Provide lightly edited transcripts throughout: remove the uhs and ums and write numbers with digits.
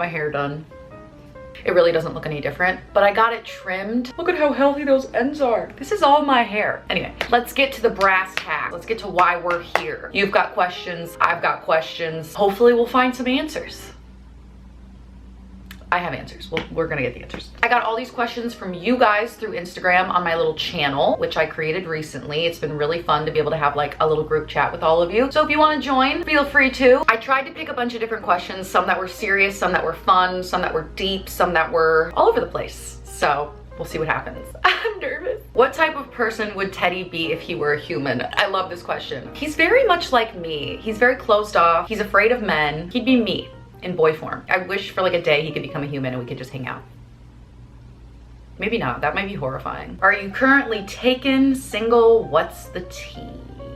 my hair done. It really doesn't look any different, but I got it trimmed. Look at how healthy those ends are. This is all my hair. Anyway, let's get to the brass tacks. Let's get to why we're here. You've got questions, I've got questions. Hopefully we'll find some answers. I have answers. We're gonna get the answers. I got all these questions from you guys through Instagram on my little channel, which I created recently. It's been really fun to be able to have like a little group chat with all of you. So if you wanna join, feel free to. I tried to pick a bunch of different questions, some that were serious, some that were fun, some that were deep, some that were all over the place. So we'll see what happens. I'm nervous. What type of person would Teddy be if he were a human? I love this question. He's very much like me. He's very closed off. He's afraid of men. He'd be me. In boy form. I wish for like a day he could become a human and we could just hang out. Maybe not, that might be horrifying. Are you currently taken, single? What's the tea?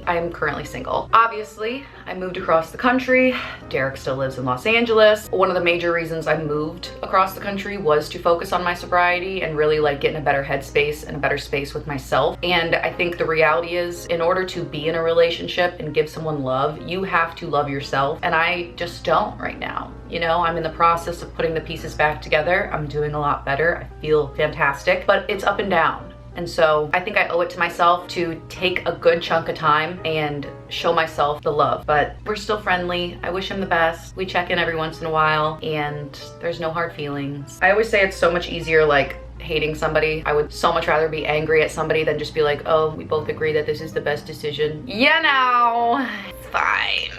I am currently single. Obviously, I moved across the country. Derek still lives in Los Angeles. One of the major reasons I moved across the country was to focus on my sobriety and really like get in a better headspace and a better space with myself. And I think the reality is, in order to be in a relationship and give someone love, you have to love yourself. And I just don't right now. You know, I'm in the process of putting the pieces back together. I'm doing a lot better. I feel fantastic, but it's up and down. And so I think I owe it to myself to take a good chunk of time and show myself the love. But we're still friendly. I wish him the best. We check in every once in a while and there's no hard feelings. I always say it's so much easier like hating somebody. I would so much rather be angry at somebody than just be like, oh, we both agree that this is the best decision. You know, it's fine.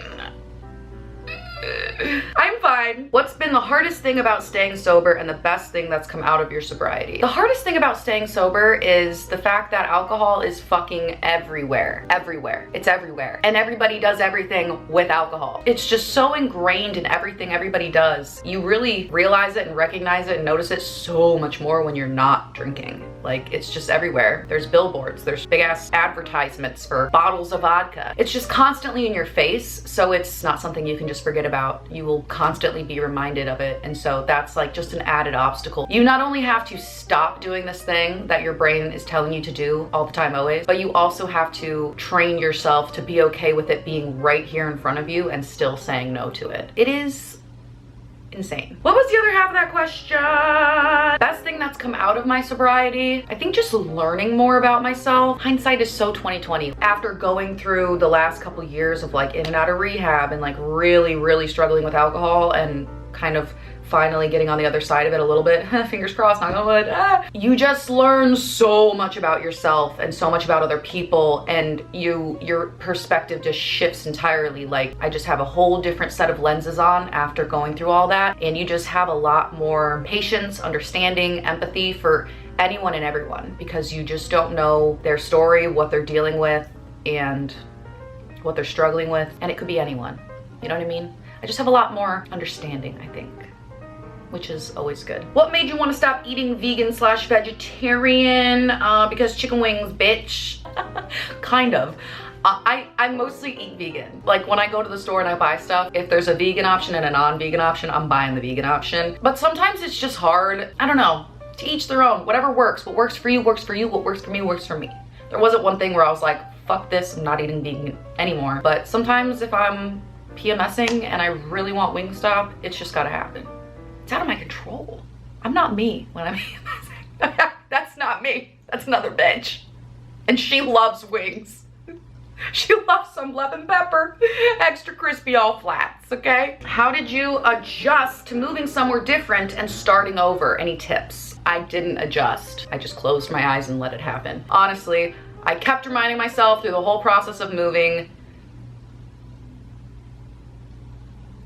I'm fine. What's been the hardest thing about staying sober and the best thing that's come out of your sobriety? The hardest thing about staying sober is the fact that alcohol is fucking everywhere. Everywhere. It's everywhere. And everybody does everything with alcohol. It's just so ingrained in everything everybody does. You really realize it and recognize it and notice it so much more when you're not drinking. Like, it's just everywhere. There's billboards, there's big ass advertisements for bottles of vodka. It's just constantly in your face, so it's not something you can just forget about. You will constantly be reminded of it, and so that's like just an added obstacle. You not only have to stop doing this thing that your brain is telling you to do all the time always, but you also have to train yourself to be okay with it being right here in front of you and still saying no to it. It is insane. What was the other half of that question? Best thing that's come out of my sobriety? I think just learning more about myself. Hindsight is so 2020. After going through the last couple years of like in and out of rehab and like really struggling with alcohol and kind of finally getting on the other side of it a little bit, fingers crossed, knock on wood, you just learn so much about yourself and so much about other people, and your perspective just shifts entirely. Like, I just have a whole different set of lenses on after going through all that, and you just have a lot more patience, understanding, empathy for anyone and everyone, because you just don't know their story, what they're dealing with, and what they're struggling with, and it could be anyone. You know what I mean? I just have a lot more understanding, I think, which is always good. What made you want to stop eating vegan/vegetarian? Because chicken wings, bitch. Kind of. I mostly eat vegan. Like, when I go to the store and I buy stuff, if there's a vegan option and a non-vegan option, I'm buying the vegan option. But sometimes it's just hard. I don't know. To each their own. Whatever works. What works for you works for you. What works for me works for me. There wasn't one thing where I was like, fuck this, I'm not eating vegan anymore. But sometimes if I'm PMSing and I really want Wingstop, it's just gotta happen. It's out of my control. I'm not me when I'm PMSing. That's not me. That's another bitch. And she loves wings. She loves some lemon pepper, extra crispy, all flats, okay? How did you adjust to moving somewhere different and starting over? Any tips? I didn't adjust. I just closed my eyes and let it happen. Honestly, I kept reminding myself through the whole process of moving.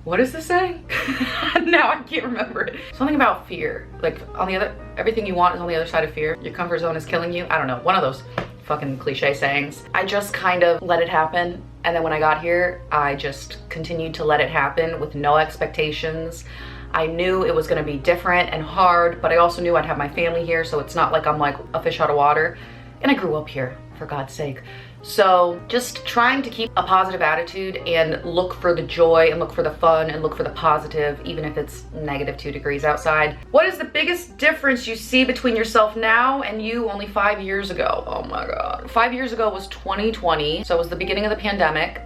What is this saying? Now I can't remember it. Something about fear. Like, on the other, everything you want is on the other side of fear. Your comfort zone is killing you. I don't know, one of those fucking cliche sayings. I just kind of let it happen. And then when I got here, I just continued to let it happen with no expectations. I knew it was gonna be different and hard, but I also knew I'd have my family here, so it's not like I'm like a fish out of water. And I grew up here, for God's sake. So just trying to keep a positive attitude and look for the joy and look for the fun and look for the positive, even if it's -2 degrees outside. What is the biggest difference you see between yourself now and you only 5 years ago? Oh my God. 5 years ago was 2020, so it was the beginning of the pandemic.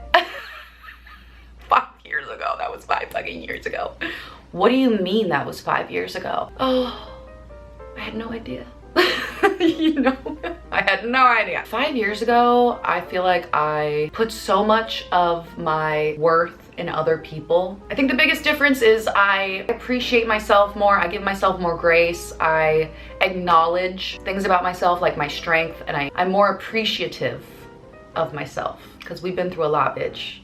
5 years ago, that was 5 fucking years ago. What do you mean that was 5 years ago? Oh, I had no idea. You know, I had no idea. 5 years ago, I feel like I put so much of my worth in other people. I think the biggest difference is I appreciate myself more. I give myself more grace. I acknowledge things about myself, like my strength, and I'm more appreciative of myself, because we've been through a lot, bitch.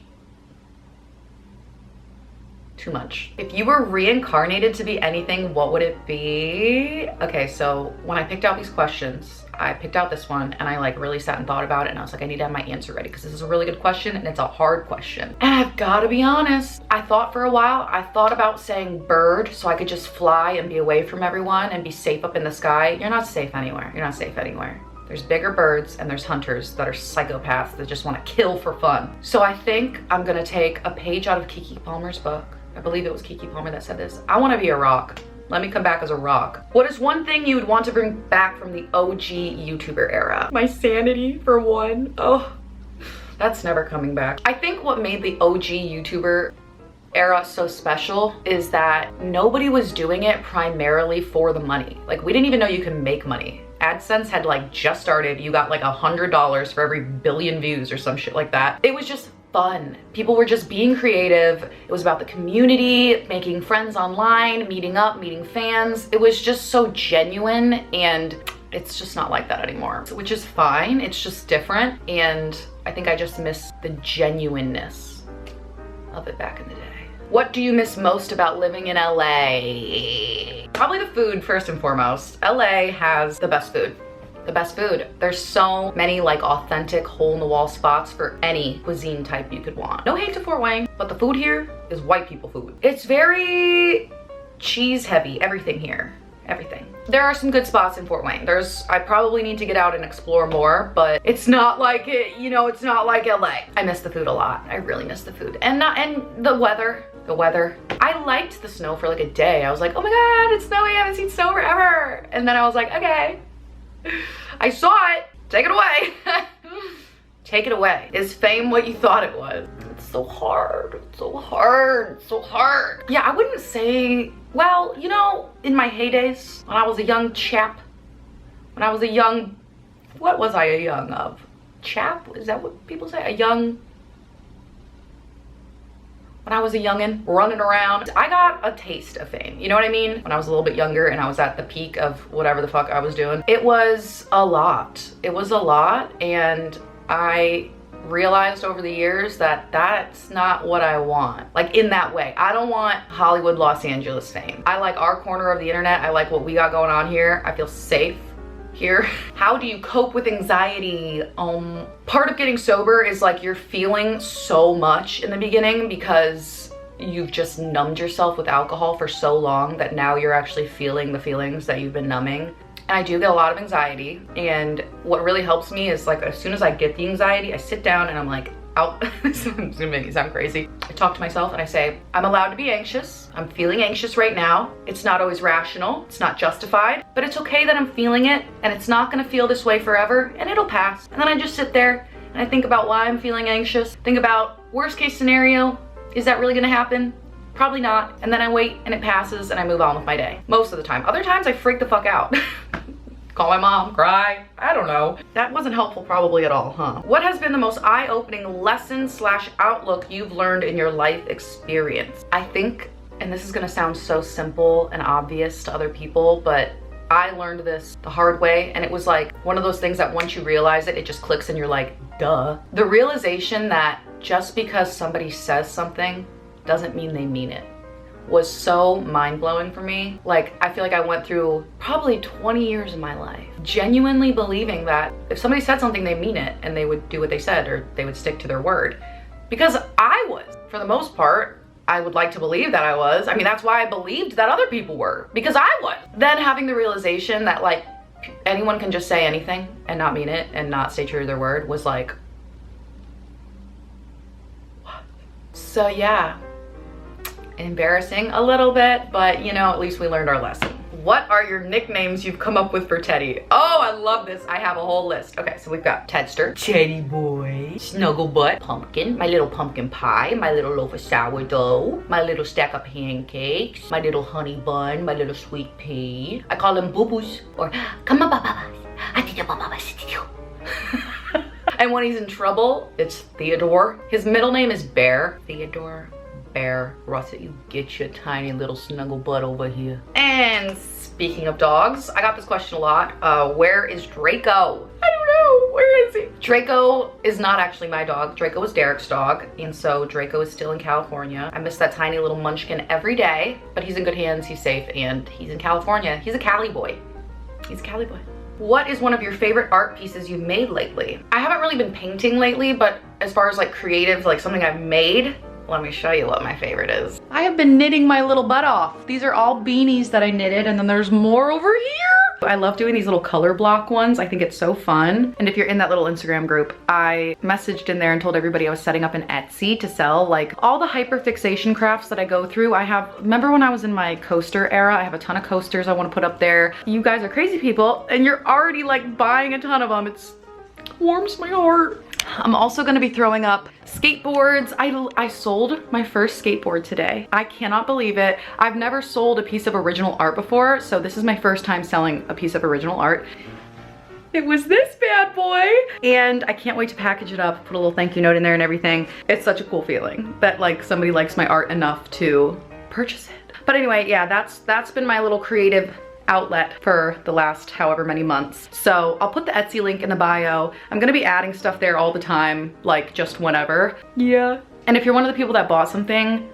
Too much. If you were reincarnated to be anything, what would it be? Okay, so when I picked out these questions, I picked out this one and I like really sat and thought about it, and I was like, I need to have my answer ready because this is a really good question and it's a hard question. And I've got to be honest, I thought for a while, I thought about saying bird so I could just fly and be away from everyone and be safe up in the sky. You're not safe anywhere. You're not safe anywhere. There's bigger birds and there's hunters that are psychopaths that just want to kill for fun. So I think I'm gonna take a page out of Keke Palmer's book. I believe it was Keke Palmer that said this. I want to be a rock. Let me come back as a rock. What is one thing you would want to bring back from the OG YouTuber era? My sanity, for one. Oh, that's never coming back. I think what made the OG YouTuber era so special is that nobody was doing it primarily for the money. Like, we didn't even know you could make money. AdSense had like just started. You got like $100 for every billion views or some shit like that. It was just fun. People were just being creative. It was about the community, making friends online, meeting up, meeting fans. It was just so genuine, and it's just not like that anymore, which is fine. It's just different, and I think I just miss the genuineness of it back in the day. What do you miss most about living in LA? Probably the food, first and foremost. LA has the best food. The best food. There's so many like authentic hole-in-the-wall spots for any cuisine type you could want. No hate to Fort Wayne, but the food here is white people food. It's very cheese heavy, everything here, everything. There are some good spots in Fort Wayne. I probably need to get out and explore more, but it's not like it, you know, it's not like LA. I miss the food a lot. I really miss the food. And the weather. The weather. I liked the snow for like a day. I was like, oh my God, it's snowy. I haven't seen snow forever. And then I was like, okay. I saw it. Take it away. Take it away. Is fame what you thought it was? It's so hard. It's so hard. It's so hard. Yeah, I wouldn't say, well, you know, in my heydays, when I was a young chap, when I was a young, what was I a young of? Chap? Is that what people say? A young, when I was a youngin' running around, I got a taste of fame. You know what I mean? When I was a little bit younger and I was at the peak of whatever the fuck I was doing, it was a lot. It was a lot, and I realized over the years that that's not what I want. Like, in that way. I don't want Hollywood, Los Angeles fame. I like our corner of the internet. I like what we got going on here. I feel safe here. How do you cope with anxiety? Part of getting sober is like you're feeling so much in the beginning because you've just numbed yourself with alcohol for so long that now you're actually feeling the feelings that you've been numbing. And I do get a lot of anxiety, and what really helps me is like as soon as I get the anxiety, I sit down and I'm like, out. This is gonna make me sound crazy. I talk to myself and I say, I'm allowed to be anxious. I'm feeling anxious right now. It's not always rational. It's not justified, but it's okay that I'm feeling it, and it's not gonna feel this way forever, and it'll pass. And then I just sit there and I think about why I'm feeling anxious. Think about worst case scenario. Is that really gonna happen? Probably not. And then I wait and it passes and I move on with my day. Most of the time. Other times I freak the fuck out. Call my mom, cry, I don't know. That wasn't helpful probably at all, huh? What has been the most eye-opening lesson / outlook you've learned in your life experience? I think, and this is gonna sound so simple and obvious to other people, but I learned this the hard way, and it was like one of those things that once you realize it, it just clicks and you're like, duh. The realization that just because somebody says something doesn't mean they mean it was so mind-blowing for me. Like, I feel like I went through probably 20 years of my life genuinely believing that if somebody said something, they mean it, and they would do what they said, or they would stick to their word. Because I was, for the most part, I would like to believe that I was. I mean, that's why I believed that other people were, because I was. Then having the realization that like anyone can just say anything and not mean it and not stay true to their word was like, what? So yeah. Embarrassing a little bit, but you know, at least we learned our lesson. What are your nicknames you've come up with for Teddy? Oh, I love this. I have a whole list. Okay, so we've got Tedster, Teddy Boy, Snugglebutt, Pumpkin, my little pumpkin pie, my little loaf of sourdough, my little stack of pancakes, my little honey bun, my little sweet pea. I call him Boo-Boos, or come on, Baba. And when he's in trouble, it's Theodore. His middle name is Bear. Theodore Bear Russett, you get your tiny little snuggle butt over here. And speaking of dogs, I got this question a lot. Where is Draco? I don't know, where is he? Draco is not actually my dog. Draco is Derek's dog, and so Draco is still in California. I miss that tiny little munchkin every day, but he's in good hands, he's safe, and he's in California. He's a Cali boy. He's a Cali boy. What is one of your favorite art pieces you've made lately? I haven't really been painting lately, but as far as like creative, like something I've made, let me show you what my favorite is. I have been knitting my little butt off. These are all beanies that I knitted, and then there's more over here. I love doing these little color block ones. I think it's so fun. And if you're in that little Instagram group, I messaged in there and told everybody I was setting up an Etsy to sell like all the hyperfixation crafts that I go through. Remember when I was in my coaster era, I have a ton of coasters I want to put up there. You guys are crazy people, and you're already like buying a ton of them. It warms my heart. I'm also gonna be throwing up skateboards. I sold my first skateboard today. I cannot believe it. I've never sold a piece of original art before, so this is my first time selling a piece of original art. It was this bad boy, and I can't wait to package it up, put a little thank you note in there and everything. It's such a cool feeling that like somebody likes my art enough to purchase it. But anyway, yeah, that's been my little creative outlet for the last however many months. So I'll put the Etsy link in the bio. I'm gonna be adding stuff there all the time, like just whenever. Yeah. And if you're one of the people that bought something,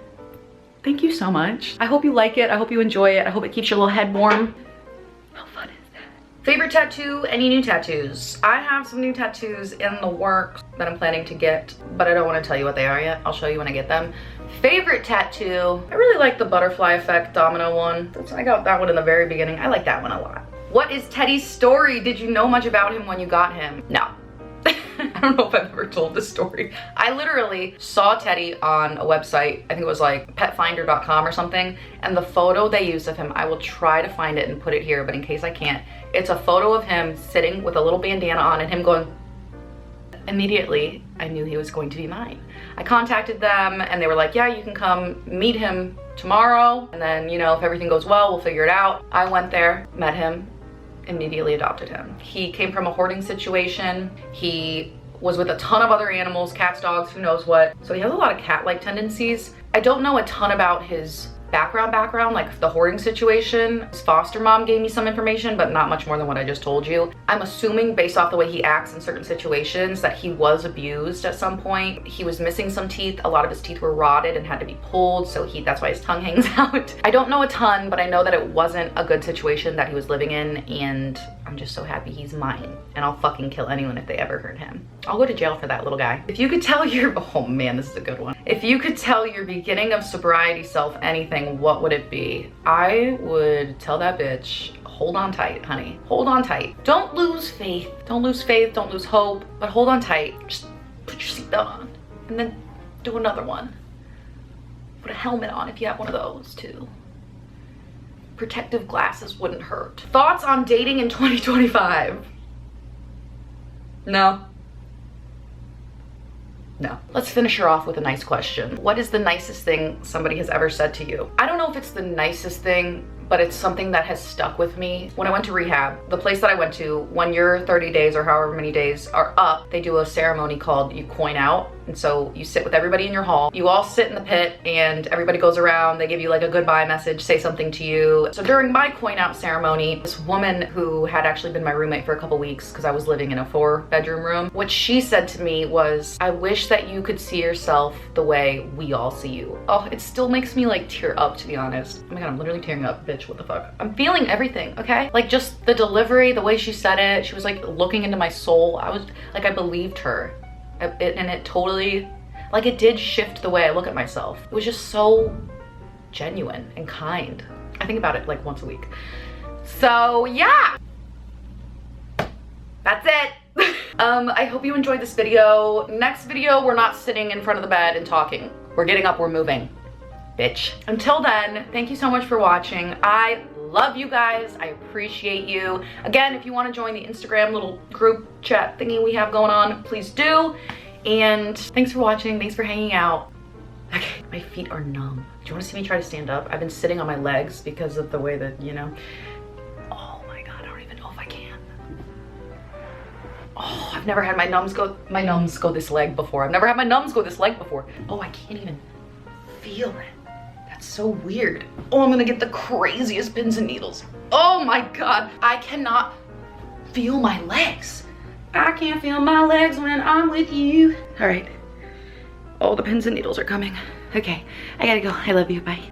thank you so much. I hope you like it. I hope you enjoy it. I hope it keeps your little head warm. How fun is that? Favorite tattoo, any new tattoos? I have some new tattoos in the works that I'm planning to get, but I don't want to tell you what they are yet. I'll show you when I get them. Favorite tattoo, I really like the butterfly effect domino one. I got that one in the very beginning. I like that one a lot. What is Teddy's story? Did you know much about him when you got him? No. I don't know if I've ever told this story. I literally saw Teddy on a website, I think it was like petfinder.com or something, and the photo they used of him, I will try to find it and put it here, but in case I can't, it's a photo of him sitting with a little bandana on and him going. Immediately, I knew he was going to be mine. I contacted them and they were like, yeah, you can come meet him tomorrow, and then, you know, if everything goes well, we'll figure it out. I went there, met him, immediately adopted him. He came from a hoarding situation. He was with a ton of other animals, cats, dogs, who knows what. So he has a lot of cat-like tendencies. I don't know a ton about his background, like the hoarding situation. His foster mom gave me some information, but not much more than what I just told you. I'm assuming based off the way he acts in certain situations that he was abused at some point. He was missing some teeth. A lot of his teeth were rotted and had to be pulled, so that's why his tongue hangs out. I don't know a ton, but I know that it wasn't a good situation that he was living in, and I'm just so happy he's mine. And I'll fucking kill anyone if they ever hurt him. I'll go to jail for that little guy. If you could tell your, oh man, this is a good one. If you could tell your beginning of sobriety self anything, what would it be? I would tell that bitch, hold on tight, honey. Hold on tight. Don't lose faith. Don't lose faith, don't lose hope, but hold on tight. Just put your seatbelt on and then do another one. Put a helmet on if you have one of those too. Protective glasses wouldn't hurt. Thoughts on dating in 2025? No. No. Let's finish her off with a nice question. What is the nicest thing somebody has ever said to you? I don't know if it's the nicest thing, but it's something that has stuck with me. When I went to rehab, the place that I went to, when your 30 days or however many days are up, they do a ceremony called you coin out. And so you sit with everybody in your hall. You all sit in the pit and everybody goes around. They give you like a goodbye message, say something to you. So during my coin out ceremony, this woman who had actually been my roommate for a couple weeks because I was living in a 4-bedroom room, what she said to me was, I wish that you could see yourself the way we all see you. Oh, it still makes me like tear up, to be honest. Oh my God, I'm literally tearing up, bitch, what the fuck? I'm feeling everything, okay? Like just the delivery, the way she said it, she was like looking into my soul. I was like, I believed her. And it totally, like it did shift the way I look at myself. It was just so genuine and kind. I think about it like once a week. So yeah, that's it. I hope you enjoyed this video. Next video, we're not sitting in front of the bed and talking. We're getting up, we're moving, bitch. Until then, thank you so much for watching. I love you guys. I appreciate you. Again, if you want to join the Instagram little group chat thingy we have going on, please do. And thanks for watching. Thanks for hanging out. Okay, my feet are numb. Do you want to see me try to stand up? I've been sitting on my legs because of the way that, you know. Oh my God, I don't even know if I can. Oh, I've never had my numbs go this leg before. I've never had my numbs go this leg before. Oh, I can't even feel it. That's so weird. Oh, I'm gonna get the craziest pins and needles. Oh my God, I cannot feel my legs. I can't feel my legs when I'm with you. All right. Oh, the pins and needles are coming. Okay, I gotta go. I love you. Bye.